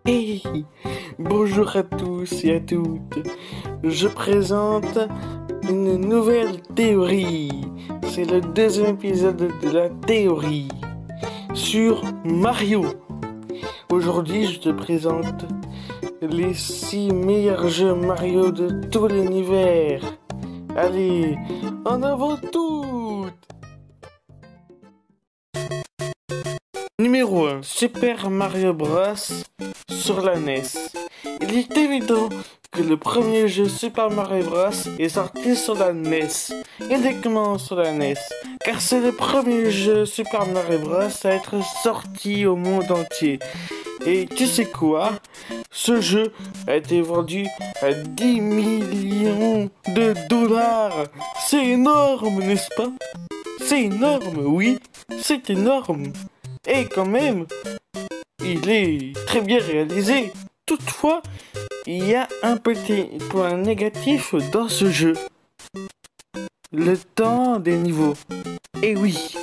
Hey, bonjour à tous et à toutes. Je présente une nouvelle théorie. C'est le deuxième épisode de la théorie sur Mario. Aujourd'hui, je te présente les 6 meilleurs jeux Mario de tout l'univers. Allez, en avant toutes! Numéro 1, Super Mario Bros sur la NES. Il est évident que le premier jeu Super Mario Bros est sorti sur la NES, uniquement sur la NES, car c'est le premier jeu Super Mario Bros à être sorti au monde entier. Et tu sais quoi? Ce jeu a été vendu à 10 millions de dollars. C'est énorme, n'est-ce pas? C'est énorme, oui, c'est énorme. Et quand même, il est très bien réalisé. Toutefois, il y a un petit point négatif dans ce jeu. Le temps des niveaux. Et oui,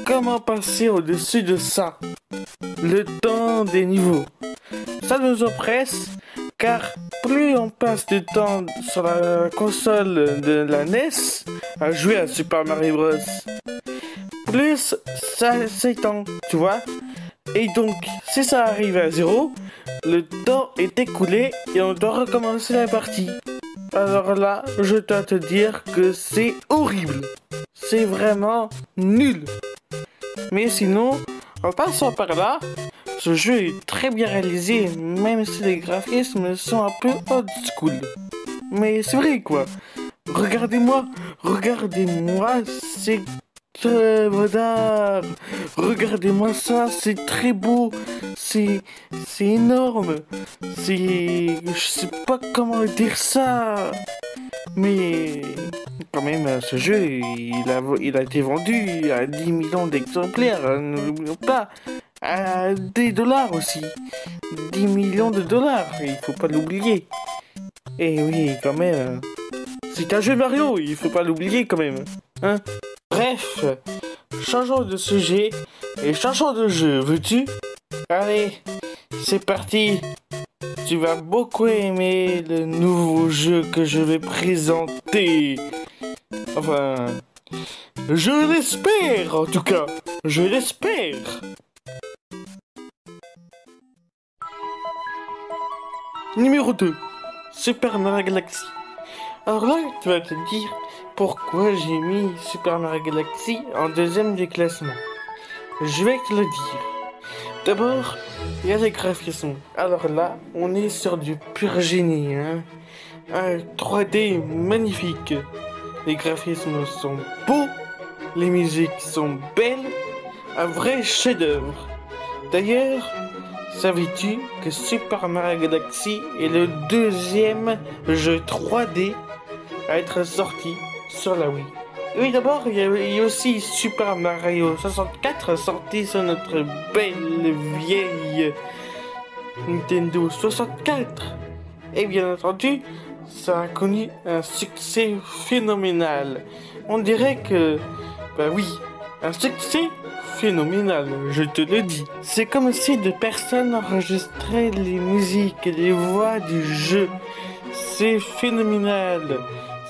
comment passer au-dessus de ça? Le temps des niveaux. Ça nous oppresse, car plus on passe de temps sur la console de la NES à jouer à Super Mario Bros, plus ça s'étend, tu vois. Et donc, si ça arrive à 0, le temps est écoulé et on doit recommencer la partie. Alors là, je dois te dire que c'est horrible. C'est vraiment nul. Mais sinon, en passant par là, ce jeu est très bien réalisé, même si les graphismes sont un peu old school. Mais c'est vrai quoi. Regardez-moi, c'est œuvre d'art. Regardez-moi ça, c'est très beau. C'est énorme. Je sais pas comment dire ça. Mais quand même, ce jeu, il a été vendu à 10 millions d'exemplaires. Ne l'oublions pas. À des dollars aussi. 10 millions de dollars. Il faut pas l'oublier. Et oui, quand même. C'est un jeu Mario, il faut pas l'oublier quand même. Hein? Bref, changeons de sujet et changeons de jeu, veux-tu? Allez, c'est parti. Tu vas beaucoup aimer le nouveau jeu que je vais présenter. Enfin, je l'espère en tout cas. Je l'espère. Numéro 2, Super Mario Galaxy. Alors là, tu vas te dire pourquoi j'ai mis Super Mario Galaxy en deuxième du classement. Je vais te le dire. D'abord, il y a les graphismes. Alors là, on est sur du pur génie, hein. Un 3D magnifique. Les graphismes sont beaux, les musiques sont belles, un vrai chef-d'œuvre. D'ailleurs, savais-tu que Super Mario Galaxy est le deuxième jeu 3D à être sorti sur la Wii? Oui, d'abord, il y a aussi Super Mario 64 sorti sur notre belle vieille Nintendo 64. Et bien entendu, ça a connu un succès phénoménal. On dirait que, bah oui, un succès phénoménal, je te le dis. C'est comme si deux personnes enregistraient les musiques et les voix du jeu. C'est phénoménal.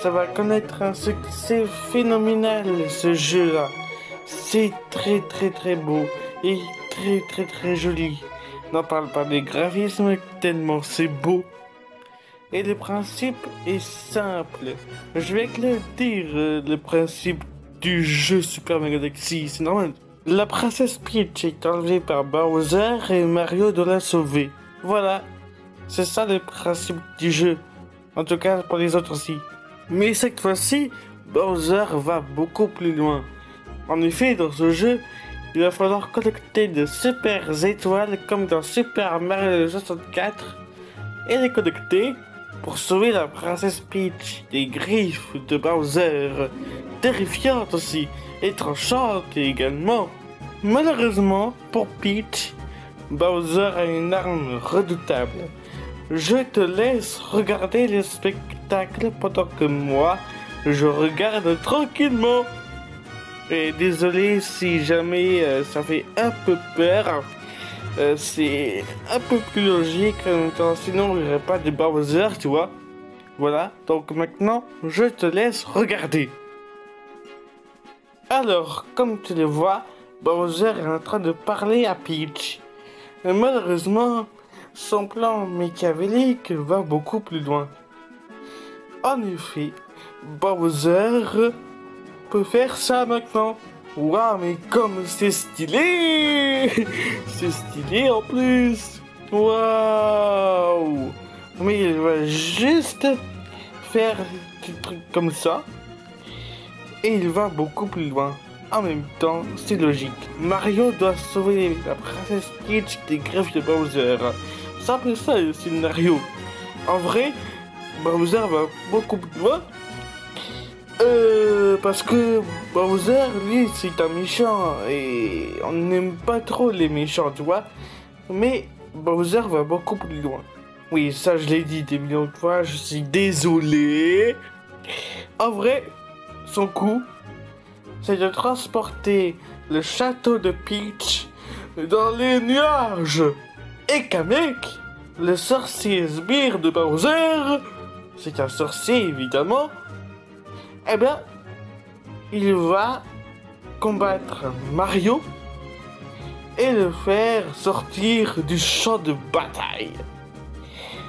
Ça va connaître un succès phénoménal, ce jeu-là. C'est très beau et très joli. N'en parle pas des graphismes, tellement c'est beau. Et le principe est simple. Je vais te le dire, le principe du jeu Super Mario Galaxy, c'est normal. La princesse Peach est enlevée par Bowser et Mario doit la sauver. Voilà, c'est ça le principe du jeu. En tout cas pour les autres aussi. Mais cette fois-ci, Bowser va beaucoup plus loin. En effet, dans ce jeu, il va falloir collecter de super étoiles comme dans Super Mario 64 et les collecter pour sauver la princesse Peach des griffes de Bowser, terrifiantes aussi et tranchantes également. Malheureusement pour Peach, Bowser a une arme redoutable. Je te laisse regarder le spectacle pendant que moi, je regarde tranquillement. Et désolé si jamais ça fait un peu peur, c'est un peu plus logique en même temps, sinon il n'y aurait pas de Bowser, tu vois. Voilà, donc maintenant, je te laisse regarder. Alors, comme tu le vois, Bowser est en train de parler à Peach. Mais malheureusement, son plan machiavélique va beaucoup plus loin. En effet, Bowser peut faire ça maintenant. Waouh, mais comme c'est stylé! C'est stylé en plus! Waouh! Mais il va juste faire des trucs comme ça. Et il va beaucoup plus loin. En même temps, c'est logique. Mario doit sauver la princesse Peach des griffes de Bowser. C'est un peu ça le scénario. En vrai, Bowser va beaucoup plus loin. Parce que Bowser, lui, c'est un méchant. Et on n'aime pas trop les méchants, tu vois. Mais Bowser va beaucoup plus loin. Oui, ça je l'ai dit des millions de fois, je suis désolé. En vrai, son coup, c'est de transporter le château de Peach dans les nuages. Et Kamek, le sorcier sbire de Bowser, c'est un sorcier évidemment, eh bien, il va combattre Mario et le faire sortir du champ de bataille.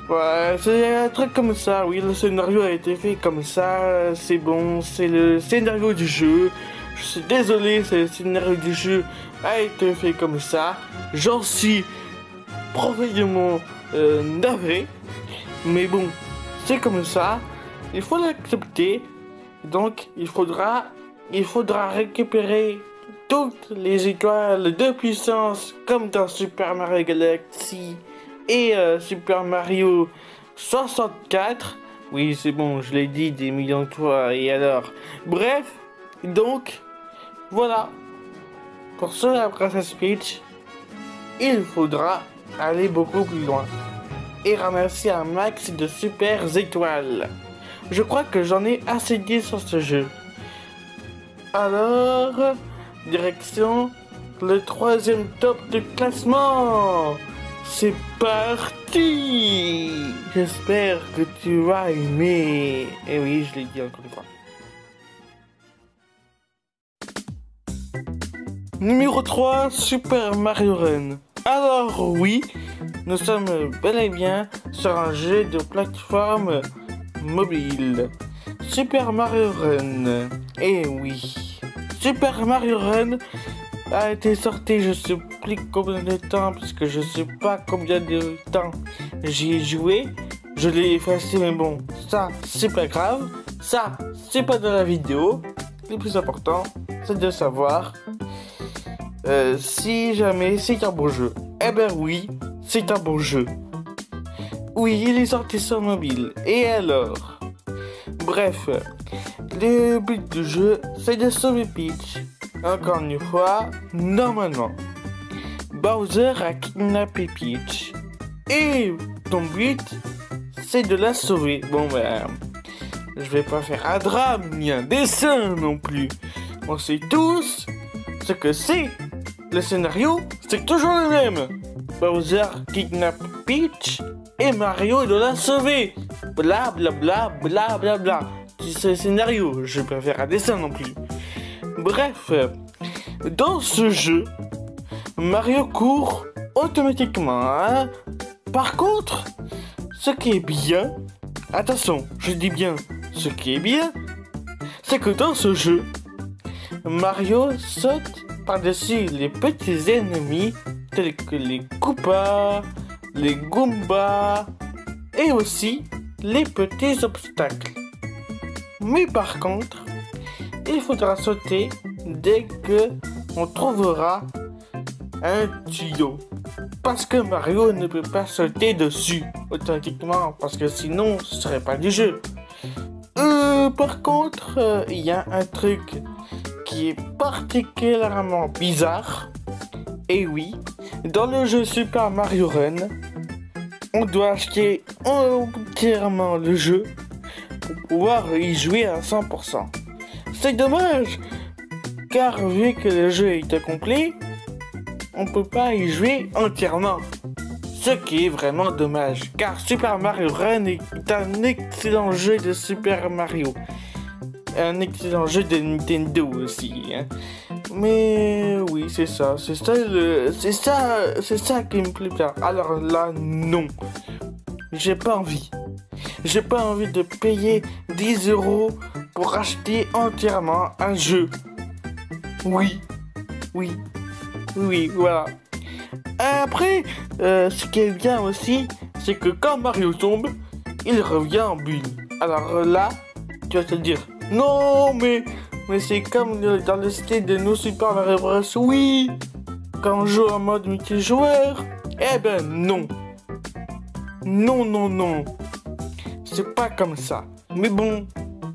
Ouais, c'est un truc comme ça, oui, le scénario a été fait comme ça, c'est bon, c'est le scénario du jeu. Je suis désolé, c'est le scénario du jeu a été fait comme ça. J'en suis profondément navré, mais bon, c'est comme ça, il faut l'accepter. Donc il faudra récupérer toutes les étoiles de puissance comme dans Super Mario Galaxy et Super Mario 64. Oui, c'est bon, je l'ai dit des millions de fois, et alors. Bref, donc, voilà. Pour sauver la princesse Peach, il faudra aller beaucoup plus loin et ramasser un max de super étoiles. Je crois que j'en ai assez dit sur ce jeu. Alors, direction le 3e top de classement. C'est parti! J'espère que tu vas aimer. Et oui, je l'ai dit encore une fois. Numéro 3, Super Mario Run. Alors oui, nous sommes bel et bien sur un jeu de plateforme mobile. Super Mario Run. Et oui, Super Mario Run a été sorti, je sais plus combien de temps, parce que je sais pas combien de temps j'y ai joué. Je l'ai effacé, mais bon, ça c'est pas grave. Ça c'est pas dans la vidéo. Le plus important, c'est de savoir si jamais c'est un bon jeu. Eh ben oui, c'est un bon jeu. Oui, il est sorti sur mobile. Et alors? Bref, le but du jeu, c'est de sauver Peach. Encore une fois, normalement, Bowser a kidnappé Peach. Et ton but, c'est de la sauver. Bon ben, je vais pas faire un drame ni un dessin non plus. On sait tous ce que c'est. Le scénario, c'est toujours le même. Bowser kidnappe Peach et Mario doit la sauver. Bla bla bla bla bla bla. C'est le scénario, je peux faire un dessin non plus. Bref, dans ce jeu, Mario court automatiquement. Hein. Par contre, ce qui est bien, attention, je dis bien, ce qui est bien, c'est que dans ce jeu, Mario saute par-dessus les petits ennemis tels que les Koopas, les Goombas et aussi les petits obstacles. Mais par contre, il faudra sauter dès que on trouvera un tuyau. Parce que Mario ne peut pas sauter dessus automatiquement, parce que sinon ce serait pas du jeu. Par contre, il y a un truc qui est particulièrement bizarre. Et oui, dans le jeu Super Mario Run, on doit acheter entièrement le jeu pour pouvoir y jouer à 100%. C'est dommage, car vu que le jeu est incomplet, on peut pas y jouer entièrement. Ce qui est vraiment dommage, car Super Mario Run est un excellent jeu de Super Mario. Un excellent jeu de Nintendo aussi, hein. Mais oui, c'est ça qui me plaît bien. Alors là, non. J'ai pas envie. J'ai pas envie de payer 10 € pour acheter entièrement un jeu. Oui, voilà. Après, ce qui est bien aussi, c'est que quand Mario tombe, il revient en bulle. Alors là, tu vas te dire, non, mais c'est comme dans le style de No Super Mario Bros. Oui, quand on joue en mode multijoueur, eh ben non. Non. C'est pas comme ça. Mais bon,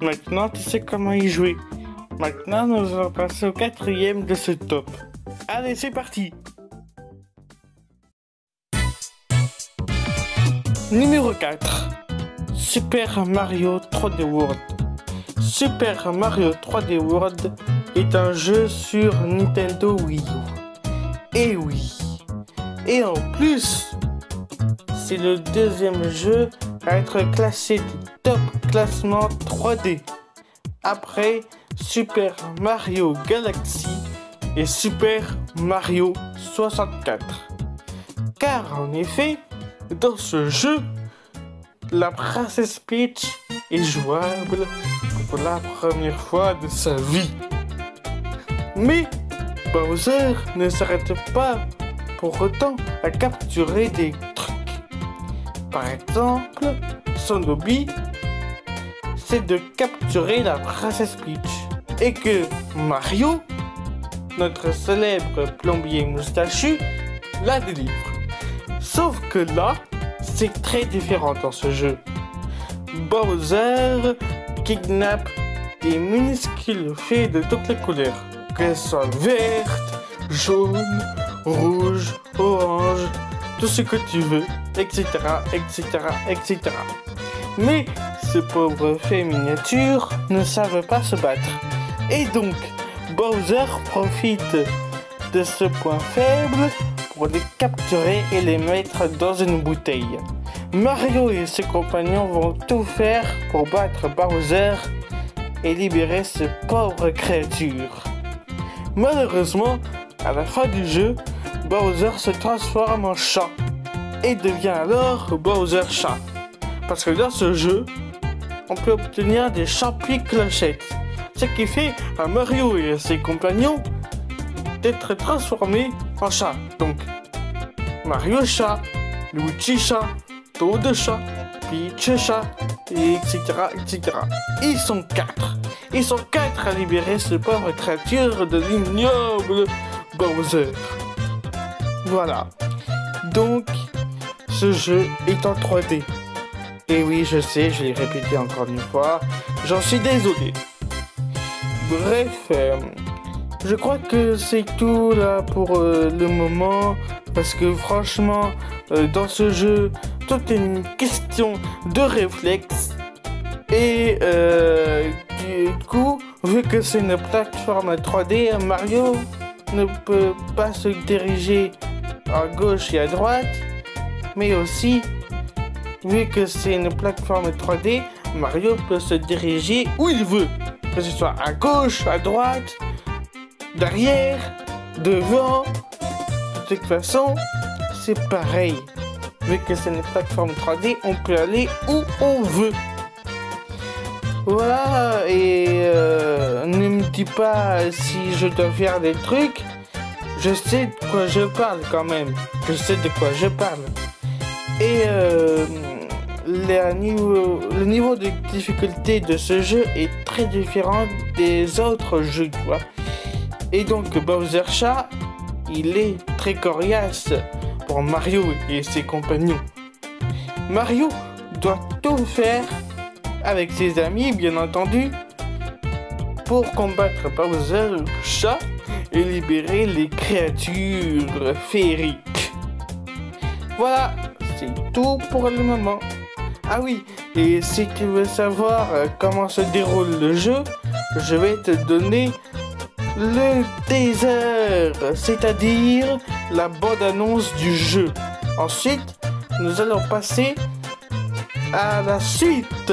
maintenant tu sais comment y jouer. Maintenant, nous allons passer au 4e de ce top. Allez, c'est parti. Numéro 4. Super Mario 3D World. Super Mario 3D World est un jeu sur Nintendo Wii U. Et oui. Et en plus, c'est le 2e jeu à être classé du top classement 3D. Après Super Mario Galaxy et Super Mario 64. Car en effet, dans ce jeu, la Princess Peach est jouable pour la première fois de sa vie. Mais Bowser ne s'arrête pas pour autant à capturer des trucs. Par exemple, son hobby, c'est de capturer la Princess Peach. Et que Mario, notre célèbre plombier moustachu, la délivre. Sauf que là, c'est très différent dans ce jeu. Bowser kidnappe des minuscules fées de toutes les couleurs, qu'elles soient vertes, jaunes, rouges, oranges, tout ce que tu veux, etc. Mais ces pauvres fées miniatures ne savent pas se battre. Et donc, Bowser profite de ce point faible pour les capturer et les mettre dans une bouteille. Mario et ses compagnons vont tout faire pour battre Bowser et libérer ces pauvres créatures. Malheureusement, à la fin du jeu, Bowser se transforme en chat et devient alors Bowser Chat. Parce que dans ce jeu, on peut obtenir des champignons clochettes, ce qui fait à Mario et à ses compagnons d'être transformés en chat. Donc, Mario Chat, Luigi Chat, Toad Chat, Peach Chat, etc. Ils sont 4. Ils sont 4 à libérer ce pauvre créature de l'ignoble Bowser. Voilà. Donc, ce jeu est en 3D. Et oui, je sais, je l'ai répété encore une fois. J'en suis désolé. Bref, je crois que c'est tout là pour le moment. Parce que franchement, dans ce jeu, tout est une question de réflexe. Et du coup, vu que c'est une plateforme 3D, Mario ne peut pas se diriger à gauche et à droite. Mais aussi, vu que c'est une plateforme 3D, Mario peut se diriger où il veut. Que ce soit à gauche, à droite, derrière, devant. De toute façon, c'est pareil. Vu que c'est une plateforme 3D, on peut aller où on veut. Voilà, et ne me dis pas si je dois faire des trucs. Je sais de quoi je parle quand même. Je sais de quoi je parle. Et le niveau de difficulté de ce jeu est très différent des autres jeux, tu vois. Et donc Bowser Chat, il est très coriace pour Mario et ses compagnons. Mario doit tout faire avec ses amis, bien entendu, pour combattre Bowser Chat et libérer les créatures féeriques. Voilà, c'est tout pour le moment. Ah oui, et si tu veux savoir comment se déroule le jeu, je vais te donner le teaser, c'est-à-dire la bande-annonce du jeu. Ensuite, nous allons passer à la suite.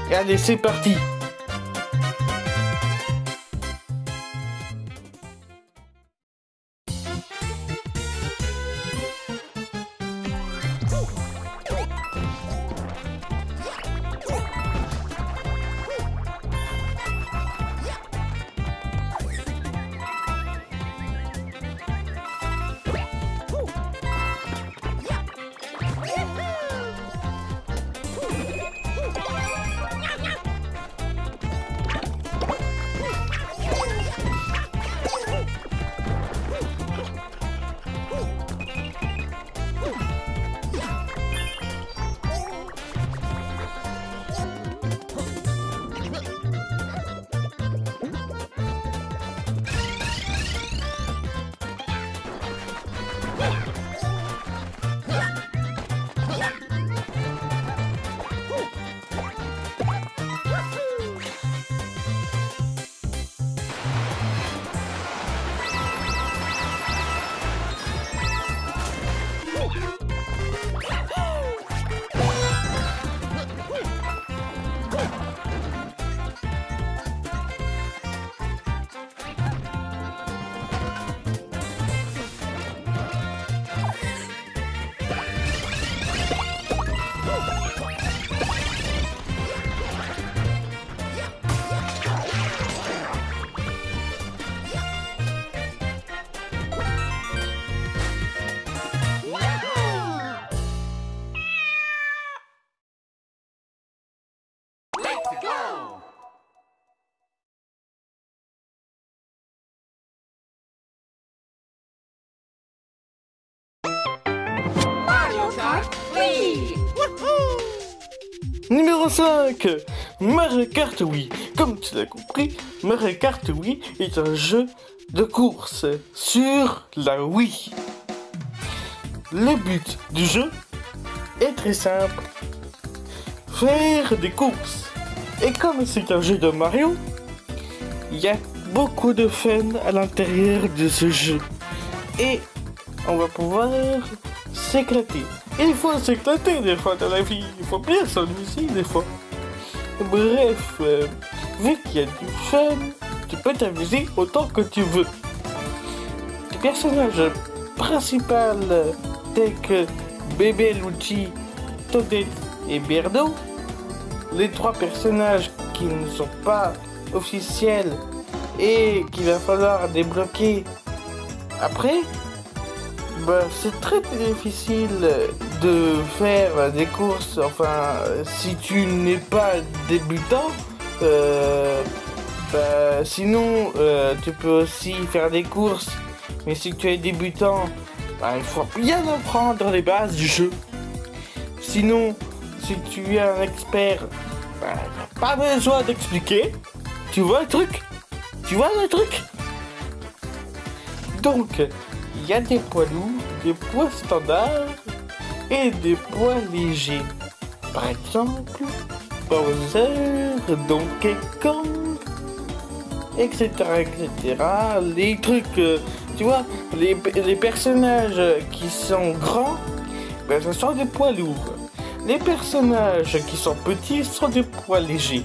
Et allez, c'est parti. Numéro 5, Mario Kart Wii. Comme tu l'as compris, Mario Kart Wii est un jeu de course sur la Wii. Le but du jeu est très simple, faire des courses. Et comme c'est un jeu de Mario, il y a beaucoup de fun à l'intérieur de ce jeu. Et on va pouvoir s'éclater. Il faut s'éclater des fois dans la vie, il faut bien s'amuser des fois. Bref, vu qu'il y a du fun, tu peux t'amuser autant que tu veux. Les personnages principaux tels que Bébé, Luigi, Toadette et Birdo, les trois personnages qui ne sont pas officiels et qu'il va falloir débloquer après, c'est très difficile de faire des courses, enfin, si tu n'es pas débutant, sinon tu peux aussi faire des courses, mais si tu es débutant, il faut bien apprendre les bases du jeu. Sinon, si tu es un expert, pas besoin d'expliquer, tu vois le truc? Donc, il y a des poids lourds, des poids standards et des poids légers. Par exemple, Bowser, Donkey Kong, etc. Les trucs, tu vois, les personnages qui sont grands, ce sont des poids lourds. Les personnages qui sont petits sont des poids légers.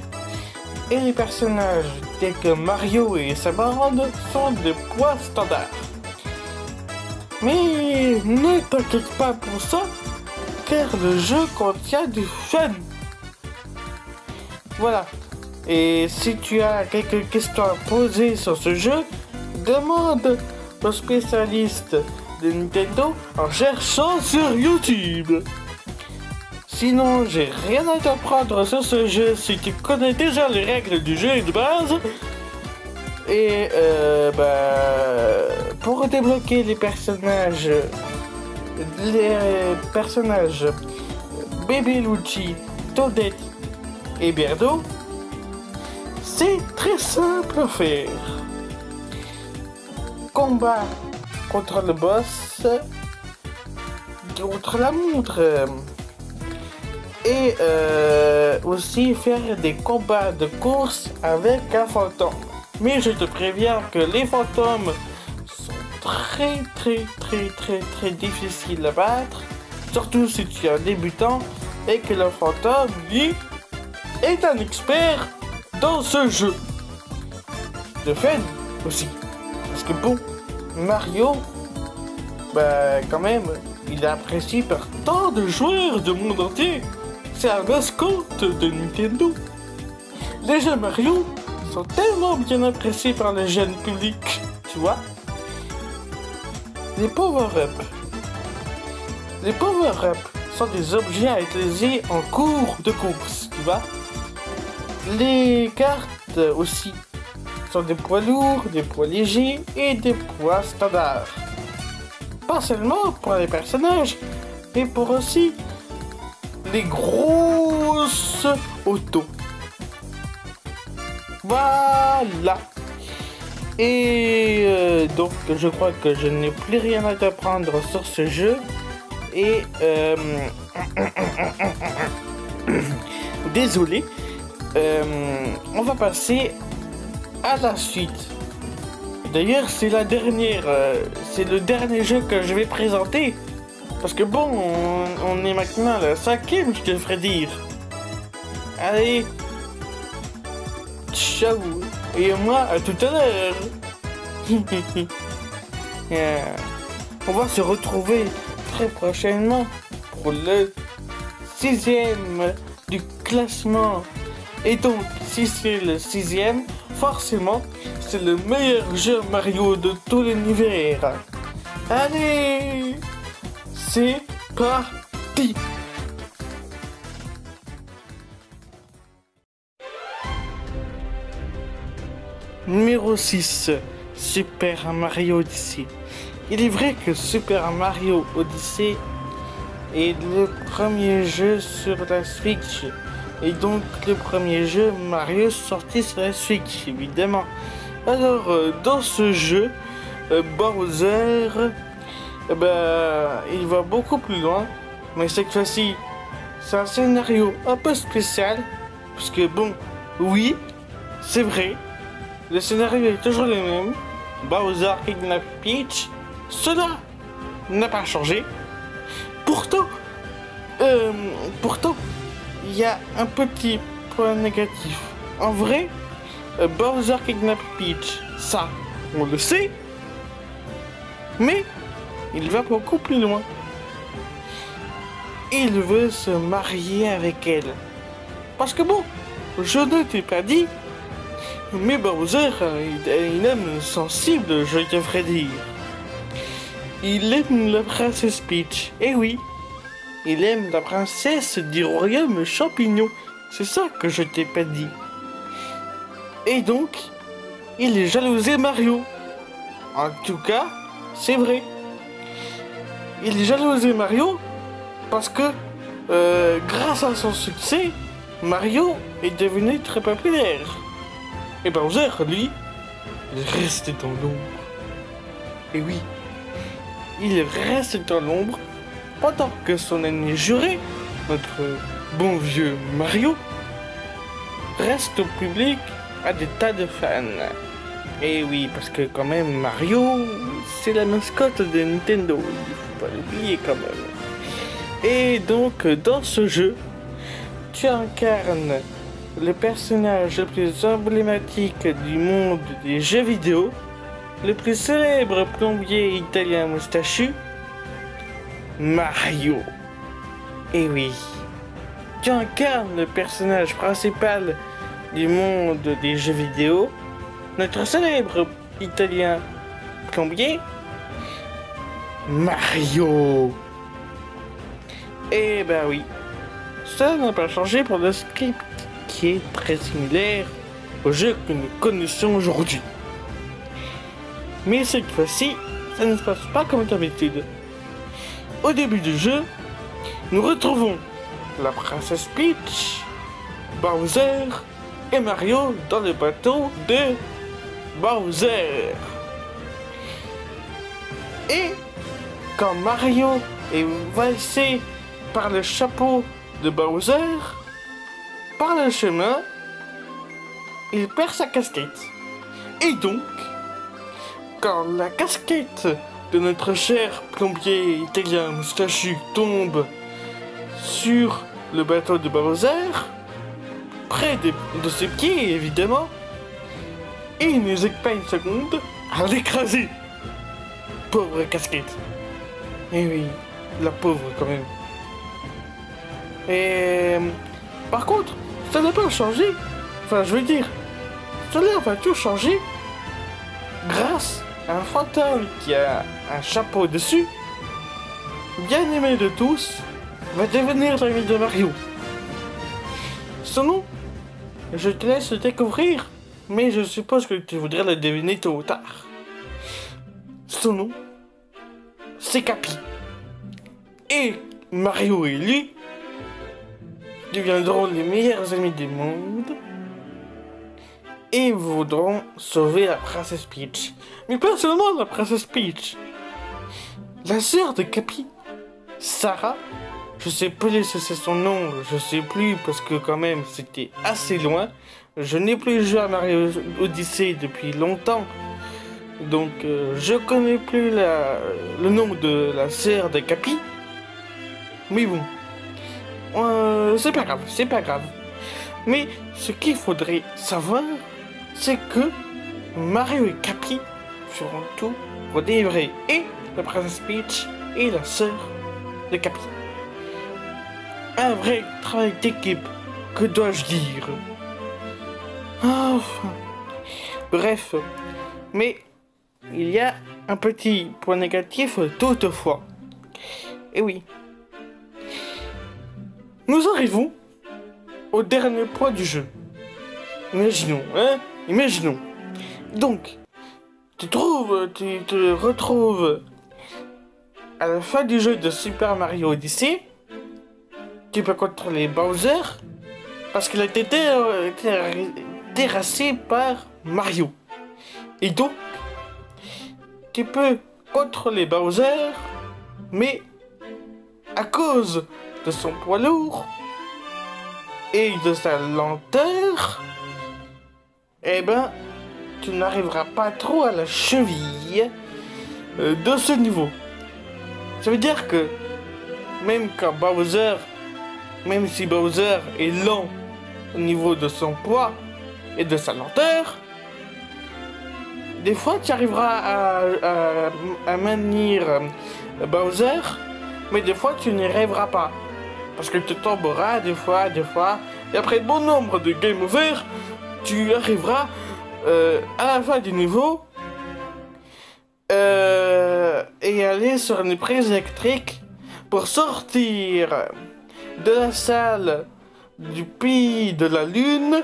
Et les personnages tels que Mario et sa bande sont des poids standards. Mais ne t'inquiète pas pour ça, car le jeu contient du fun. Voilà. Et si tu as quelques questions à poser sur ce jeu, demande aux spécialistes de Nintendo en cherchant sur YouTube. Sinon, j'ai rien à t'apprendre sur ce jeu si tu connais déjà les règles du jeu de base. Et pour débloquer les personnages Bébé Luigi, Toadette et Birdo, c'est très simple à faire. Combat contre le boss, contre la montre, et aussi faire des combats de course avec un fantôme. Mais je te préviens que les fantômes sont très très difficile à battre, surtout si tu es un débutant et que le fantôme, lui, est un expert dans ce jeu. De fait, aussi. Parce que bon, Mario, bah quand même, il est apprécié par tant de joueurs du monde entier. C'est un mascotte de Nintendo. Les jeux Mario sont tellement bien appréciés par le jeune public, tu vois. Les power-up. Les power-up sont des objets à utiliser en cours de course, tu vois. Les cartes aussi sont des poids lourds, des poids légers et des poids standards. Pas seulement pour les personnages, mais pour aussi les grosses autos. Voilà. Et donc je crois que je n'ai plus rien à t'apprendre sur ce jeu. Et désolé. On va passer à la suite. D'ailleurs, c'est la dernière, c'est le dernier jeu que je vais présenter. Parce que bon, on est maintenant à la 5e, je devrais dire. Allez, ciao. Et moi, à tout à l'heure. On va se retrouver très prochainement pour le 6e du classement. Et donc, si c'est le 6e, forcément, c'est le meilleur jeu Mario de tout l'univers. Allez, c'est parti. Numéro 6, Super Mario Odyssey. Il est vrai que Super Mario Odyssey est le premier jeu sur la Switch. Et donc le premier jeu Mario sorti sur la Switch, évidemment. Alors, dans ce jeu, Bowser, il va beaucoup plus loin. Mais cette fois-ci, c'est un scénario un peu spécial. Parce que bon, oui, c'est vrai. Le scénario est toujours le même. Bowser kidnappe Peach. Cela n'a pas changé. Pourtant, il y a un petit point négatif. En vrai, Bowser kidnappe Peach. Ça, on le sait. Mais il va beaucoup plus loin. Il veut se marier avec elle. Parce que bon, je ne t'ai pas dit, mais Bowser, il aime sensible, je devrais dire. Il aime la princesse Peach. Eh oui, il aime la princesse du royaume champignon. C'est ça que je t'ai pas dit. Et donc, il est jalousé Mario. En tout cas, c'est vrai. Il est jalousé Mario parce que, grâce à son succès, Mario est devenu très populaire. Et Bowser, lui, il reste dans l'ombre. Et oui, il reste dans l'ombre pendant que son ennemi juré, notre bon vieux Mario, reste au public à des tas de fans. Et oui, parce que quand même Mario, c'est la mascotte de Nintendo, il faut pas l'oublier quand même. Et donc dans ce jeu, tu incarnes le personnage le plus emblématique du monde des jeux vidéo, le plus célèbre plombier italien moustachu, Mario. Et oui, tu incarnes le personnage principal du monde des jeux vidéo, notre célèbre italien plombier, Mario. Et ben oui, ça n'a pas changé pour le script qui est très similaire au jeu que nous connaissons aujourd'hui. Mais cette fois-ci, ça ne se passe pas comme d'habitude. Au début du jeu, nous retrouvons la princesse Peach, Bowser et Mario dans le bateau de Bowser. Et quand Mario est valsé par le chapeau de Bowser, par le chemin, il perd sa casquette. Et donc, quand la casquette de notre cher plombier italien moustachu tombe sur le bateau de Bowser, près de ses pieds évidemment, et il n'hésite pas une seconde à l'écraser. Pauvre casquette. Eh oui, la pauvre quand même. Et par contre, ça n'a pas changé. Enfin, je veux dire, cela va tout changer grâce à un fantôme qui a un chapeau dessus, bien aimé de tous, va devenir l'ami de Mario. Son nom, je te laisse le découvrir, mais je suppose que tu voudrais le deviner tôt ou tard. Son nom, c'est Cappy. Et Mario et lui deviendront les meilleurs amis du monde et voudront sauver la princesse Peach. Mais pas seulement la princesse Peach. La sœur de Cappy, Sarah, je sais plus si c'est son nom, je sais plus parce que quand même c'était assez loin. Je n'ai plus joué à Mario Odyssey depuis longtemps. Donc je connais plus le nom de la sœur de Cappy. Mais bon, c'est pas grave, c'est pas grave. Mais ce qu'il faudrait savoir, c'est que Mario et Cappy feront tout pour délivrer et la princesse Peach et la sœur de Cappy. Un vrai travail d'équipe, que dois-je dire? Enfin. Bref, mais il y a un petit point négatif toutefois. Et oui. Nous arrivons au dernier point du jeu. Imaginons, hein? Imaginons. Donc, tu te retrouves à la fin du jeu de Super Mario Odyssey. Tu peux contrôler Bowser parce qu'il a été terrassé par Mario. Et donc, tu peux contrôler Bowser, mais à cause de son poids lourd et de sa lenteur, eh ben, tu n'arriveras pas trop à la cheville de ce niveau. Ça veut dire que même si Bowser est lent au niveau de son poids et de sa lenteur, des fois tu arriveras à maintenir Bowser, mais des fois tu n'y arriveras pas. Parce que tu tomberas des fois, et après bon nombre de game over, tu arriveras à la fin du niveau et aller sur une prise électrique pour sortir de la salle du pays de la lune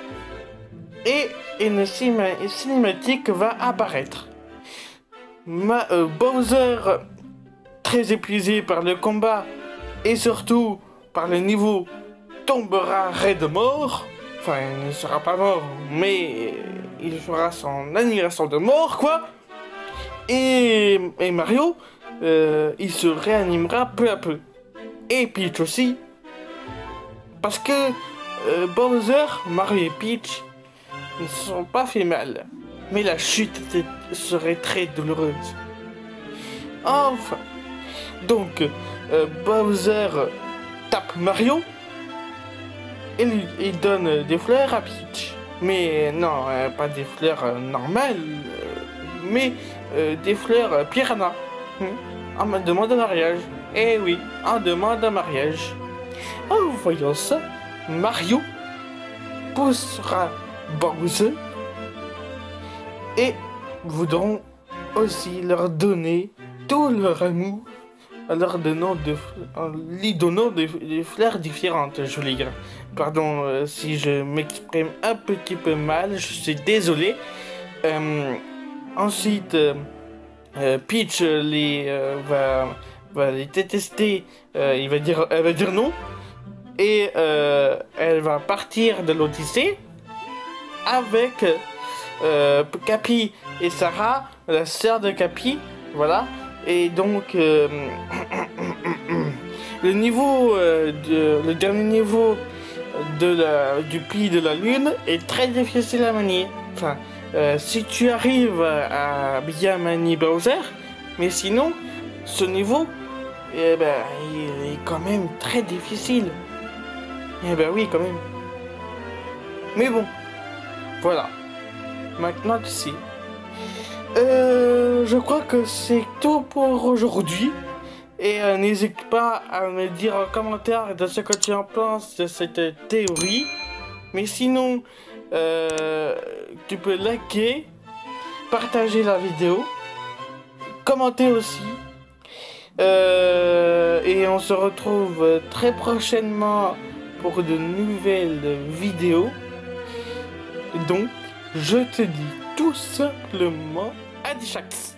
et une cinématique va apparaître. Bowser, très épuisé par le combat et surtout par le niveau, tombera raide mort. Enfin, il ne sera pas mort, mais il fera son annihilation de mort, quoi. Et Mario, il se réanimera peu à peu. Et Peach aussi. Parce que Bowser, Mario et Peach ne se sont pas fait mal. Mais la chute serait très douloureuse. Enfin. Donc, Bowser tape Mario. Et il donne des fleurs à Peach. Mais non, pas des fleurs normales. Mais des fleurs piranha. En demande de mariage. Eh oui, en demande de mariage. En voyant ça, Mario poussera Bowser et voudront aussi leur donner tout leur amour en lui donnant des fleurs différentes, je voulais dire. Pardon si je m'exprime un petit peu mal, je suis désolé. Ensuite, Peach va les détester, elle va dire non. Et elle va partir de l'Odyssée avec Cappy et Sarah, la sœur de Cappy, voilà. Et donc le dernier niveau du pays de la lune est très difficile à manier. Enfin, si tu arrives à bien manier Bowser, Mais sinon, ce niveau, eh ben, il est quand même très difficile. Eh ben oui, quand même. Mais bon, voilà. Maintenant tu sais. Je crois que c'est tout pour aujourd'hui. Et n'hésite pas à me dire en commentaire de ce que tu en penses de cette théorie. Mais sinon, tu peux liker, partager la vidéo, commenter aussi. Et on se retrouve très prochainement pour de nouvelles vidéos. Donc, je te dis tout simplement Adichax.